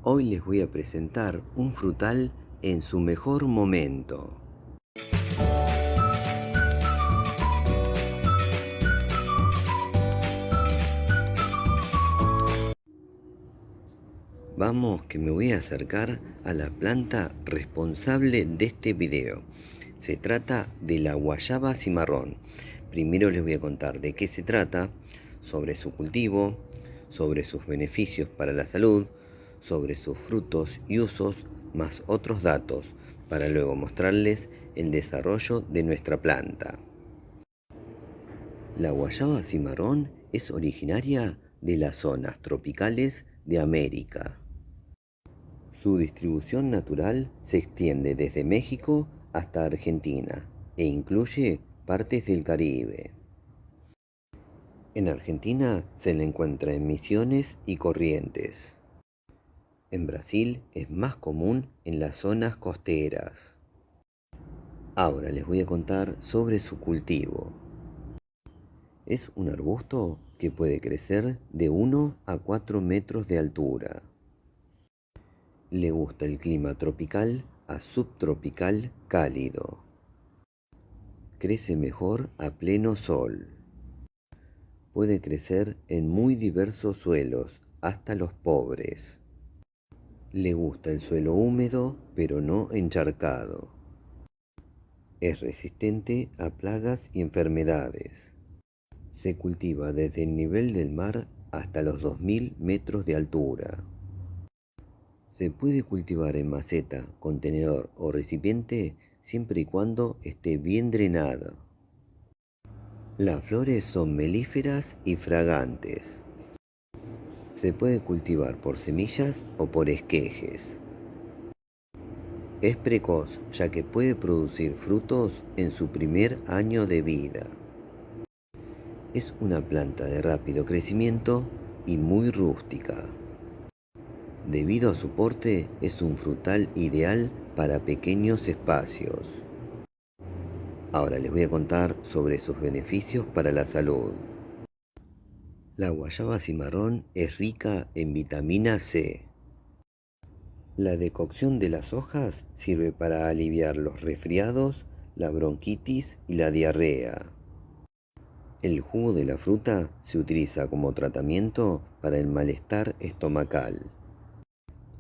Hoy les voy a presentar un frutal en su mejor momento. Vamos que me voy a acercar a la planta responsable de este video. Se trata de la guayaba cimarrón. Primero les voy a contar de qué se trata, sobre su cultivo, sobre sus beneficios para la salud, sobre sus frutos y usos, más otros datos, para luego mostrarles el desarrollo de nuestra planta. La guayaba cimarrón es originaria de las zonas tropicales de América. Su distribución natural se extiende desde México hasta Argentina e incluye partes del Caribe. En Argentina se la encuentra en Misiones y Corrientes. En Brasil es más común en las zonas costeras. Ahora les voy a contar sobre su cultivo. Es un arbusto que puede crecer de 1 a 4 metros de altura. Le gusta el clima tropical a subtropical cálido. Crece mejor a pleno sol. Puede crecer en muy diversos suelos, hasta los pobres. Le gusta el suelo húmedo, pero no encharcado. Es resistente a plagas y enfermedades. Se cultiva desde el nivel del mar hasta los 2000 metros de altura. Se puede cultivar en maceta, contenedor o recipiente siempre y cuando esté bien drenada. Las flores son melíferas y fragantes. Se puede cultivar por semillas o por esquejes. Es precoz, ya que puede producir frutos en su primer año de vida. Es una planta de rápido crecimiento y muy rústica. Debido a su porte, es un frutal ideal para pequeños espacios. Ahora les voy a contar sobre sus beneficios para la salud. La guayaba cimarrón es rica en vitamina C. La decocción de las hojas sirve para aliviar los resfriados, la bronquitis y la diarrea. El jugo de la fruta se utiliza como tratamiento para el malestar estomacal.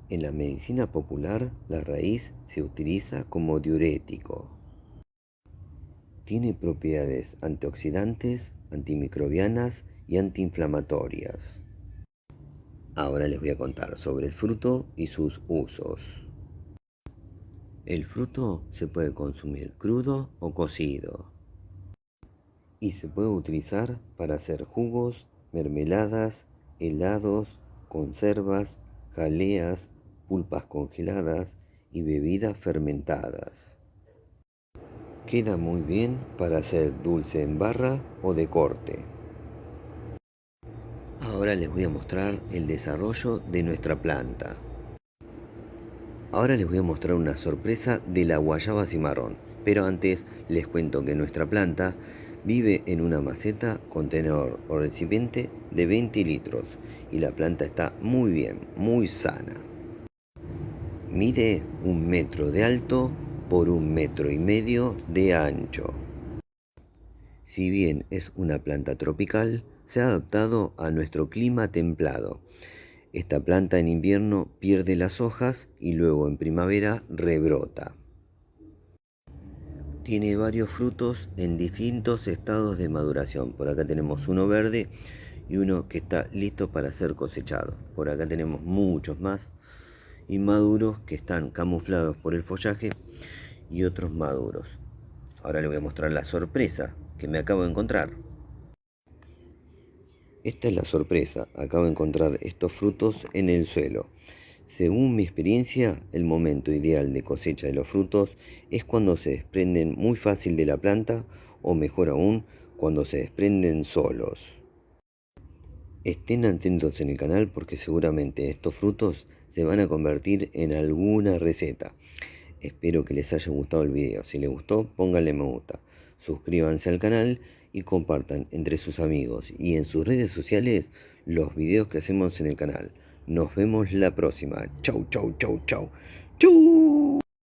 En la medicina popular, la raíz se utiliza como diurético. Tiene propiedades antioxidantes, antimicrobianas y antiinflamatorias. Ahora les voy a contar sobre el fruto y sus usos. El fruto se puede consumir crudo o cocido. Y se puede utilizar para hacer jugos, mermeladas, helados, conservas, jaleas, pulpas congeladas y bebidas fermentadas. Queda muy bien para hacer dulce en barra o de corte. Ahora les voy a mostrar el desarrollo de nuestra planta. Ahora les voy a mostrar una sorpresa de la guayaba cimarrón, pero antes les cuento que nuestra planta vive en una maceta, contenedor o recipiente de 20 litros y la planta está muy bien, muy sana. Mide 1 metro de alto por 1,5 metros de ancho. Si bien es una planta tropical, se ha adaptado a nuestro clima templado. Esta planta en invierno pierde las hojas y luego en primavera rebrota. Tiene varios frutos en distintos estados de maduración. Por acá tenemos uno verde y uno que está listo para ser cosechado. Por acá tenemos muchos más inmaduros que están camuflados por el follaje y otros maduros. Ahora les voy a mostrar la sorpresa que me acabo de encontrar. Esta es la sorpresa, acabo de encontrar estos frutos en el suelo. Según mi experiencia, el momento ideal de cosecha de los frutos es cuando se desprenden muy fácil de la planta o mejor aún, cuando se desprenden solos. Estén atentos en el canal porque seguramente estos frutos se van a convertir en alguna receta. Espero que les haya gustado el video. Si les gustó, pónganle me gusta. Suscríbanse al canal y compartan entre sus amigos y en sus redes sociales los videos que hacemos en el canal. Nos vemos la próxima. Chau, chau, chau, chau. Chau.